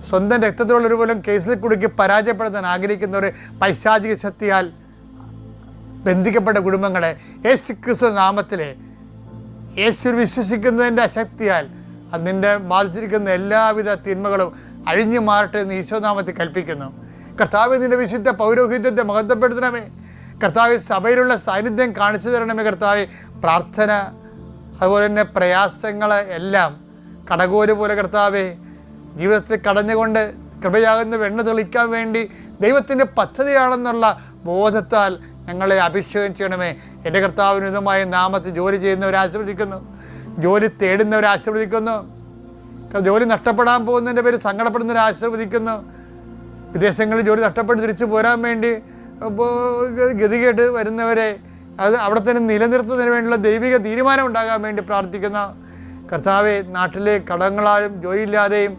സ്വന്തം രക്തത്തിലുള്ളൊരു പോലും കേസിൽ കുടുക്കി പരാജയപ്പെടുത്താൻ ആഗ്രഹിക്കുന്നവർ പൈശാചിക ശക്തിയാൽ ബന്ധിക്കപ്പെട്ട കുടുംബങ്ങളെ യേശുക്രിസ്തു നാമത്തിലെ യേശു വിശ്വസിക്കുന്നതിൻ്റെ ശക്തിയാൽ അതിൻ്റെ ബാധിച്ചിരിക്കുന്ന എല്ലാവിധ തിന്മകളും അഴിഞ്ഞു മാറട്ടെ എന്ന് ഈശോനാമത്തിൽ കൽപ്പിക്കുന്നു. കർത്താവ് നിൻ്റെ വിശുദ്ധ പൗരോഹിത്യത്തെ മഹത്വപ്പെടുത്തണമേ. കർത്താവ് സഭയിലുള്ള സാന്നിധ്യം കാണിച്ചു തരണമേ. കർത്താവ് പ്രാർത്ഥന അതുപോലെ തന്നെ പ്രയാസങ്ങൾ എല്ലാം കടകോല് പോലെ കർത്താവെ ജീവിതത്തിൽ കടഞ്ഞുകൊണ്ട് കൃപയാകുന്ന വെണ്ണ തെളിക്കാൻ വേണ്ടി ദൈവത്തിൻ്റെ പദ്ധതിയാണെന്നുള്ള ബോധത്താൽ ഞങ്ങളെ അഭിഷേകം ചെയ്യണമേ. എൻ്റെ കർത്താവിനുതമായ നാമത്തിൽ ജോലി ചെയ്യുന്നവരെ ആശീർവദിക്കുന്നു, ജോലി തേടുന്നവരെ ആശീർവദിക്കുന്നു, ജോലി നഷ്ടപ്പെടാൻ പോകുന്നതിൻ്റെ പേര് സങ്കടപ്പെടുന്നവരെ ആശീർവദിക്കുന്നു, വിദേശങ്ങളിൽ ജോലി നഷ്ടപ്പെട്ട് തിരിച്ചു പോരാൻ വേണ്ടി ഗതികേട്ട് വരുന്നവരെ അത് അവിടെ തന്നെ നിലനിർത്തുന്നതിന് വേണ്ടിയുള്ള ദൈവിക തീരുമാനം ഉണ്ടാകാൻ വേണ്ടി പ്രാർത്ഥിക്കുന്ന കർത്താവെ, നാട്ടിലെ കടങ്ങളാലും ജോലിയില്ലാതെയും